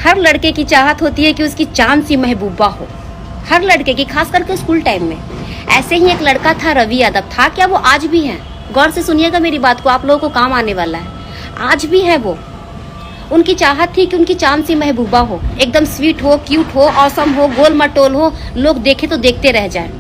हर लड़के की चाहत होती है कि उसकी चांद सी महबूबा हो, हर लड़के की, खास करके स्कूल टाइम में। ऐसे ही एक लड़का था, रवि यादव था। क्या वो आज भी है? गौर से सुनिएगा मेरी बात को, आप लोगों को काम आने वाला है। आज भी है वो। उनकी चाहत थी कि उनकी चांद सी महबूबा हो, एकदम स्वीट हो, क्यूट हो, ऑसम हो, गोल मटोल हो, लोग देखे तो देखते रह जाए।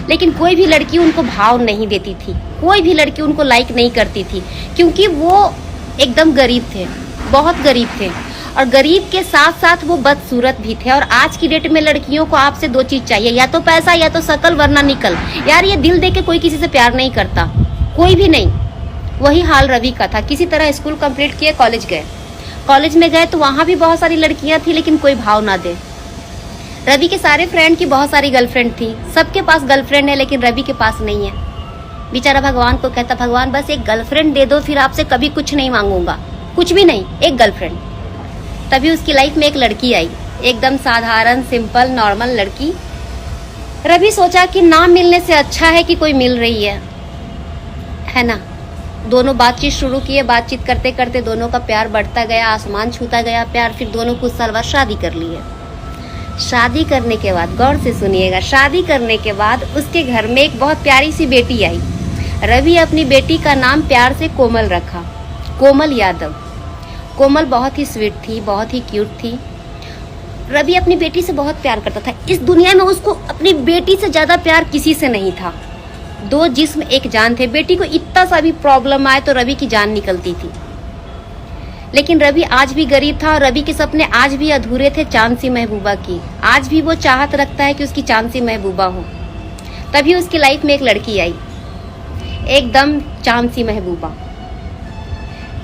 लेकिन कोई भी लड़की उनको भाव नहीं देती थी, कोई भी लड़की उनको लाइक नहीं करती थी, क्योंकि वो एकदम गरीब थे, बहुत गरीब थे। और गरीब के साथ साथ वो बदसूरत भी थे। और आज की डेट में लड़कियों को आपसे दो चीज चाहिए, या तो पैसा या तो शकल, वरना निकल। यार ये दिल दे के कोई किसी से प्यार नहीं करता, कोई भी नहीं। वही हाल रवि का था। किसी तरह स्कूल कंप्लीट किए, कॉलेज गए। कॉलेज में गए तो वहां भी बहुत सारी लड़कियां थी, लेकिन कोई भाव ना दे। रवि के सारे फ्रेंड की बहुत सारी गर्लफ्रेंड थी, सबके पास गर्लफ्रेंड है, लेकिन रवि के पास नहीं है। बेचारा भगवान को कहता, भगवान बस एक गर्लफ्रेंड दे दो, फिर आपसे कभी कुछ नहीं मांगूंगा, कुछ भी नहीं, एक गर्लफ्रेंड। तभी उसकी लाइफ में एक लड़की आई, एकदम साधारण, सिंपल, नॉर्मल लड़की। रवि सोचा कि ना मिलने से अच्छा है कि कोई मिल रही है ना। दोनों बातचीत शुरू किए, बातचीत करते करते दोनों का प्यार बढ़ता गया, आसमान छूता गया प्यार। फिर दोनों कुछ साल बाद शादी कर ली है। शादी करने के बाद, गौर से सुनिएगा, शादी करने के बाद उसके घर में एक बहुत प्यारी सी बेटी आई। रवि अपनी बेटी का नाम प्यार से कोमल रखा, कोमल यादव। कोमल बहुत ही स्वीट थी, बहुत ही क्यूट थी। रवि अपनी बेटी से बहुत प्यार करता था। इस दुनिया में उसको अपनी बेटी से ज्यादा प्यार किसी से नहीं था। दो जिस्म एक जान थे। बेटी को इतना सा भी प्रॉब्लम आए तो रवि की जान निकलती थी। लेकिन रवि आज भी गरीब था और रवि के सपने आज भी अधूरे थे चांद सी महबूबा की। आज भी वो चाहत रखता है कि उसकी चांद सी महबूबा हो। तभी उसकी लाइफ में एक लड़की आई, एकदम चांद सी महबूबा।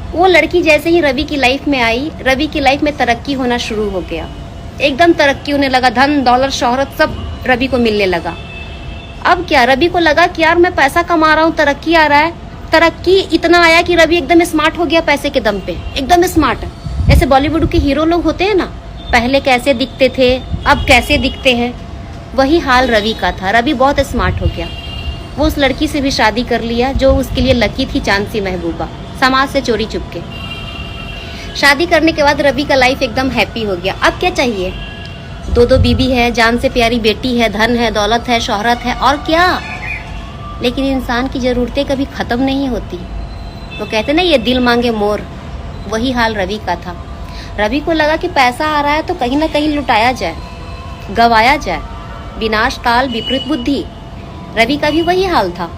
वो लड़की जैसे ही रवि की लाइफ में आई, रवि की लाइफ में तरक्की होना शुरू हो गया। एकदम तरक्की होने लगा, धन दौलत शोहरत सब रवि को मिलने लगा। अब क्या, रवि को लगा कि यार मैं पैसा कमा रहा हूँ, तरक्की आ रहा है। तरक्की इतना आया कि रवि एकदम स्मार्ट हो गया, पैसे के दम पे एकदम स्मार्ट। जैसे बॉलीवुड के हीरो लोग होते हैं ना, पहले कैसे दिखते थे, अब कैसे दिखते हैं, वही हाल रवि का था। रवि बहुत स्मार्ट हो गया। वो उस लड़की से भी शादी कर लिया जो उसके लिए लकी थी, चांद सी महबूबा, समाज से चोरी चुपके। शादी करने के बाद रवि का लाइफ एकदम हैप्पी हो गया। अब क्या चाहिए? दो बीबी है, जान से प्यारी बेटी है, धन है, दौलत है, शोहरत है, और क्या। लेकिन इंसान की जरूरतें कभी खत्म नहीं होती। वो कहते ना, ये दिल मांगे मोर, वही हाल रवि का था। रवि को लगा कि पैसा आ रहा है तो कहीं ना कहीं लुटाया जाए, गवाया जाए। विनाश काल विपरीत बुद्धि, रवि का भी वही हाल था।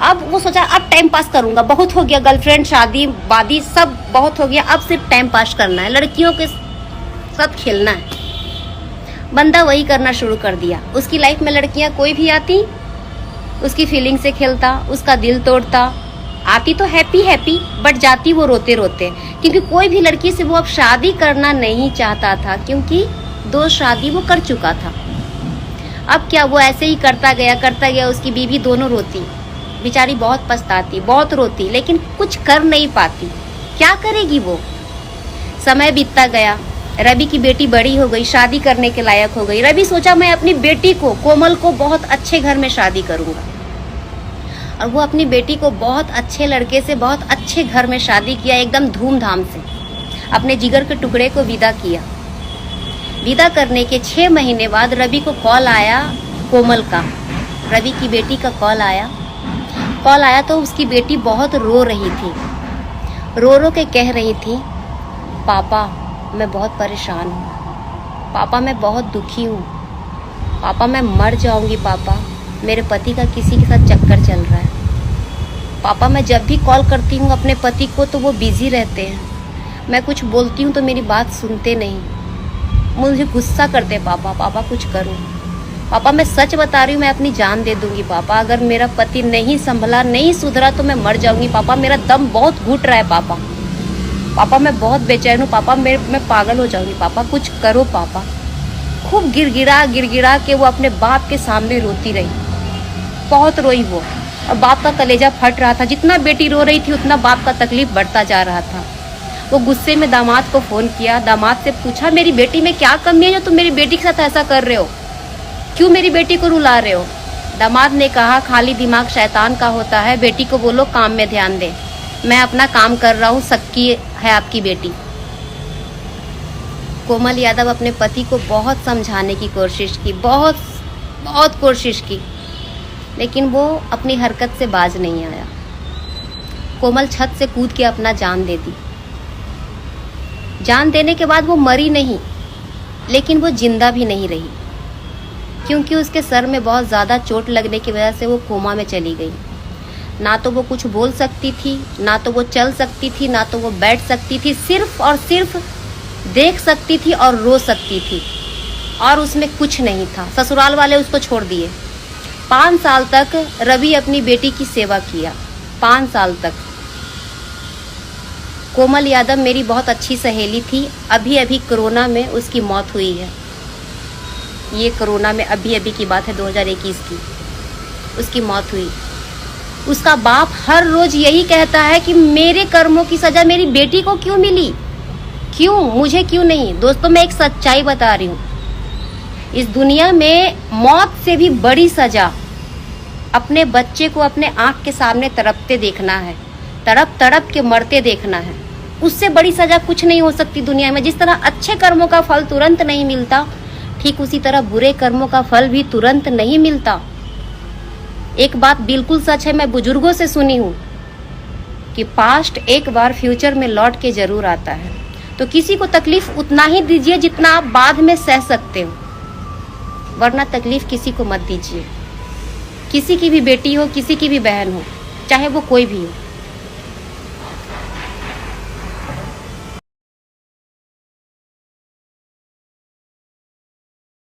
अब वो सोचा अब टाइम पास करूंगा, बहुत हो गया, गर्लफ्रेंड, शादी वादी सब बहुत हो गया, अब सिर्फ टाइम पास करना है, लड़कियों के साथ खेलना है। बंदा वही करना शुरू कर दिया। उसकी लाइफ में लड़कियां कोई भी आती, उसकी फीलिंग से खेलता, उसका दिल तोड़ता। आती तो हैप्पी हैप्पी, बट जाती वो रोते रोते, क्योंकि कोई भी लड़की से वो अब शादी करना नहीं चाहता था, क्योंकि 2 शादी वो कर चुका था। अब क्या, वो ऐसे ही करता गया। उसकी बीवी दोनों रोती, बेचारी बहुत पछताती, बहुत रोती, लेकिन कुछ कर नहीं पाती। क्या करेगी वो? समय बीतता गया। रवि की बेटी बड़ी हो गई, शादी करने के लायक हो गई। रवि सोचा मैं अपनी बेटी को, कोमल को, बहुत अच्छे घर में शादी करूंगा। और वो अपनी बेटी को बहुत अच्छे लड़के से, बहुत अच्छे घर में शादी किया, एकदम धूमधाम से। अपने जिगर के टुकड़े को विदा किया। विदा करने के 6 महीने बाद रवि को कॉल आया, कोमल का, रवि की बेटी का कॉल आया तो उसकी बेटी बहुत रो रही थी। रो के कह रही थी, पापा मैं बहुत परेशान हूँ, पापा मैं बहुत दुखी हूँ, पापा मैं मर जाऊंगी, पापा मेरे पति का किसी के साथ चक्कर चल रहा है, पापा मैं जब भी कॉल करती हूँ अपने पति को तो वो बिजी रहते हैं, मैं कुछ बोलती हूँ तो मेरी बात सुनते नहीं, मुझे गुस्सा करते पापा, पापा कुछ करो, पापा मैं सच बता रही हूँ, मैं अपनी जान दे दूंगी पापा, अगर मेरा पति नहीं संभला, नहीं सुधरा तो मैं मर जाऊंगी पापा, मेरा दम बहुत घुट रहा है पापा, पापा मैं बहुत बेचैन हूँ पापा, मैं पागल हो जाऊंगी पापा, कुछ करो पापा। खूब गिड़गिड़ा के वो अपने बाप के सामने रोती रही, बहुत रोई वो, और बाप का कलेजा फट रहा था। जितना बेटी रो रही थी उतना बाप का तकलीफ बढ़ता जा रहा था। वो गुस्से में दामाद को फोन किया, दामाद से पूछा मेरी बेटी में क्या कमी है जो तुम मेरी बेटी के साथ ऐसा कर रहे हो, क्यों मेरी बेटी को रुला रहे हो। दामाद ने कहा खाली दिमाग शैतान का होता है, बेटी को बोलो काम में ध्यान दे, मैं अपना काम कर रहा हूँ, सक्की है आपकी बेटी। कोमल यादव अपने पति को बहुत समझाने की कोशिश की, बहुत बहुत कोशिश की, लेकिन वो अपनी हरकत से बाज नहीं आया। कोमल छत से कूद के अपना जान दे दी। जान देने के बाद वो मरी नहीं, लेकिन वो जिंदा भी नहीं रही, क्योंकि उसके सर में बहुत ज़्यादा चोट लगने की वजह से वो कोमा में चली गई। ना तो वो कुछ बोल सकती थी, ना तो वो चल सकती थी, ना तो वो बैठ सकती थी, सिर्फ और सिर्फ देख सकती थी और रो सकती थी, और उसमें कुछ नहीं था। ससुराल वाले उसको छोड़ दिए। 5 साल तक रवि अपनी बेटी की सेवा किया, 5 साल तक। कोमल यादव मेरी बहुत अच्छी सहेली थी। अभी अभी कोरोना में उसकी मौत हुई है। ये कोरोना में अभी अभी की बात है, 2021 की उसकी मौत हुई। उसका बाप हर रोज यही कहता है कि मेरे कर्मों की सजा मेरी बेटी को क्यों मिली, क्यों, मुझे क्यों नहीं। दोस्तों, मैं एक सच्चाई बता रही हूँ, इस दुनिया में मौत से भी बड़ी सजा अपने बच्चे को अपने आंख के सामने तड़पते देखना है, तड़प तड़प के मरते देखना है। उससे बड़ी सजा कुछ नहीं हो सकती दुनिया में। जिस तरह अच्छे कर्मों का फल तुरंत नहीं मिलता, ठीक उसी तरह बुरे कर्मों का फल भी तुरंत नहीं मिलता। एक बात बिल्कुल सच है, मैं बुजुर्गों से सुनी हूँ कि पास्ट एक बार फ्यूचर में लौट के जरूर आता है। तो किसी को तकलीफ उतना ही दीजिए जितना आप बाद में सह सकते हो, वरना तकलीफ किसी को मत दीजिए। किसी की भी बेटी हो, किसी की भी बहन हो, चाहे वो कोई भी हो।